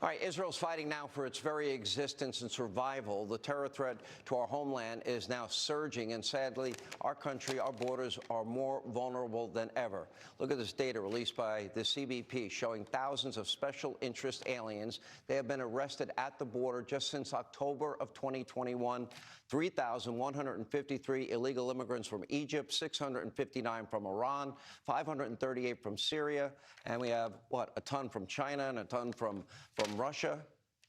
All right, Israel's fighting now for its very existence and survival. The terror threat to our homeland is now surging, and sadly, our country, our borders are more vulnerable than ever. Look at this data released by the CBP showing thousands of special interest aliens. They have been arrested at the border just since October of 2021. 3,153 illegal immigrants from Egypt, 659 from Iran, 538 from Syria, and we have, a ton from China and a ton from Russia.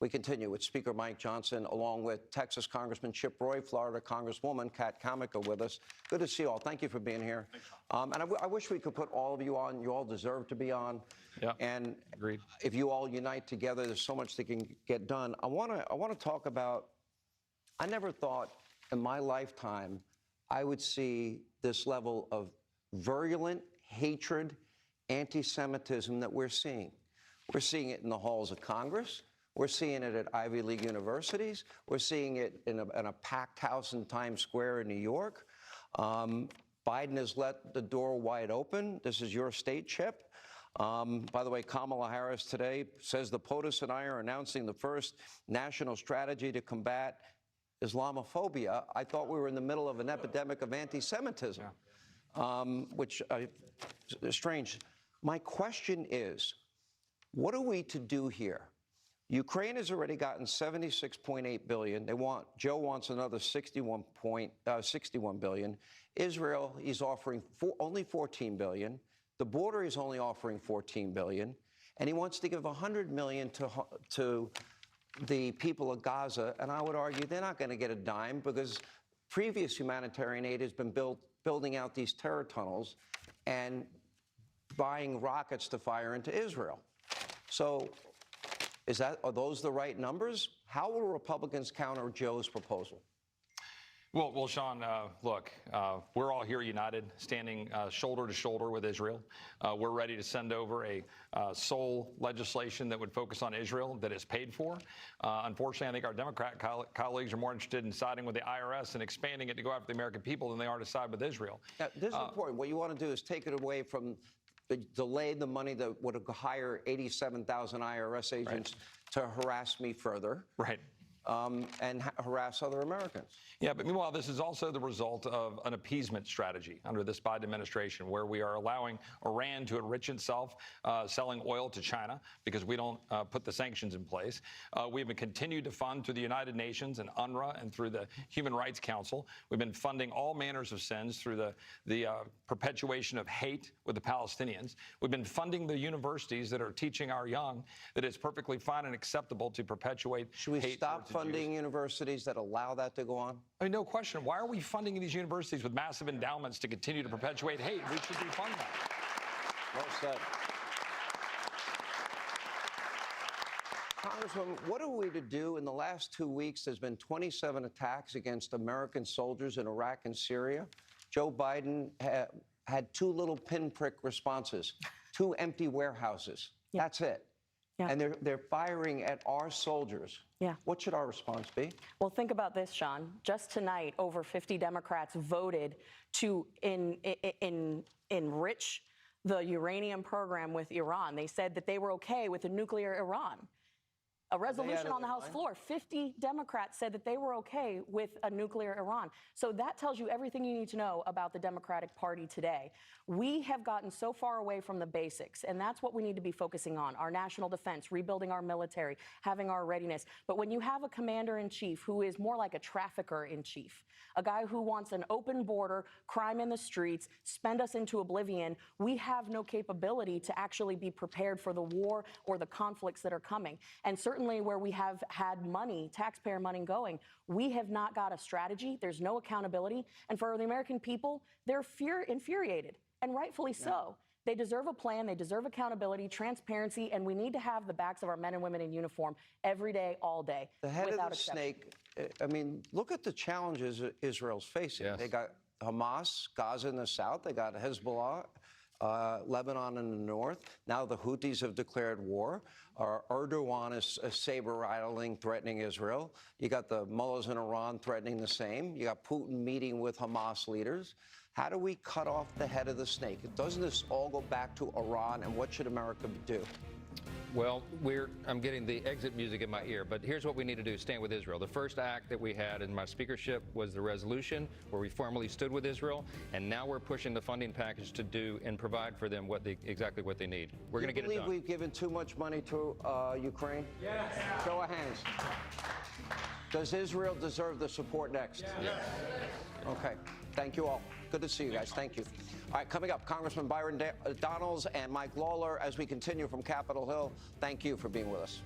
We continue with Speaker Mike Johnson, along with Texas Congressman Chip Roy, Florida Congresswoman Kat Comica with us. Good to see you all. Thank you for being here. And I wish we could put all of you on. You all deserve to be on. Yeah. And agreed. If you all unite together, there's so much that can get done. I want to talk about. I never thought in my lifetime I would see this level of virulent hatred, anti-Semitism that we're seeing. We're seeing it in the halls of Congress. We're seeing it at Ivy League universities. We're seeing it in a packed house in Times Square in New York. Biden has let the door wide open. This is your state, Chip. By the way, Kamala Harris today says the POTUS and I are announcing the first national strategy to combat Islamophobia. I thought we were in the middle of an epidemic of anti-Semitism, which is strange. My question is, what are we to do here? Ukraine has already gotten $76.8 billion. Joe wants another $61 billion. Israel, he's offering only $14 billion. The border, he's only offering $14 billion. And he wants to give $100 million to the people of Gaza. And I would argue they're not going to get a dime because previous humanitarian aid has been building out these terror tunnels and buying rockets to fire into Israel. So are those the right numbers? How will Republicans counter Joe's proposal? Well, Sean, look, we're all here united, standing shoulder to shoulder with Israel. We're ready to send over a sole legislation that would focus on Israel that is paid for. Unfortunately, I think our Democrat colleagues are more interested in siding with the IRS and expanding it to go after the American people than they are to side with Israel. Now, this is important. What you want to do is take it away from delay the money that would hire 87,000 IRS agents to harass me further. Right. And harass other Americans. Yeah, but meanwhile, this is also the result of an appeasement strategy under this Biden administration, where we are allowing Iran to enrich itself, selling oil to China because we don't put the sanctions in place. We've been continued to fund through the United Nations and UNRWA and through the Human Rights Council. We've been funding all manners of sins through the perpetuation of hate with the Palestinians. We've been funding the universities that are teaching our young that it's perfectly fine and acceptable to perpetuate hate. Should we stop funding universities that allow that to go on? I mean, no question. Why are we funding these universities with massive endowments to continue to perpetuate hate? We should defund that. Well said. Congresswoman, what are we to do? In the last 2 weeks, there's been 27 attacks against American soldiers in Iraq and Syria. Joe Biden had 2 little pinprick responses, 2 empty warehouses. Yeah. That's it. Yeah. And they're firing at our soldiers. Yeah. What should our response be? Well, think about this, Sean. Just tonight, over 50 Democrats voted to enrich the uranium program with Iran. They said that they were okay with a nuclear Iran. A resolution on the House floor, 50 Democrats said that they were okay with a nuclear Iran. So that tells you everything you need to know about the Democratic Party today. We have gotten so far away from the basics, and that's what we need to be focusing on, our national defense, rebuilding our military, having our readiness. But when you have a commander-in-chief who is more like a trafficker-in-chief, a guy who wants an open border, crime in the streets, spend us into oblivion, we have no capability to actually be prepared for the war or the conflicts that are coming. And certainly where we have had money, taxpayer money going, we have not got a strategy. There's no accountability. And for the American people, they're infuriated, and rightfully so. They deserve a plan. They deserve accountability, transparency, and we need to have the backs of our men and women in uniform every day, all day. The head of the snake, I mean, look at the challenges Israel's facing. Yes. They got Hamas, Gaza in the south. They got Hezbollah, Lebanon in the north. Now the Houthis have declared war. Erdogan is saber-rattling, threatening Israel. You got the mullahs in Iran threatening the same. You got Putin meeting with Hamas leaders. How do we cut off the head of the snake? Doesn't this all go back to Iran, and what should America do? Well, I'm getting the exit music in my ear, but here's what we need to do, stand with Israel. The first act that we had in my speakership was the resolution where we formally stood with Israel, and now we're pushing the funding package to do and provide for them exactly what they need. We're going to get it done. Do you believe we've given too much money to Ukraine? Yes. Show of hands. Does Israel deserve the support next? Yes. Okay. Thank you all. Good to see you guys. Thank you. All right, coming up, Congressman Byron Donalds and Mike Lawler as we continue from Capitol Hill. Thank you for being with us.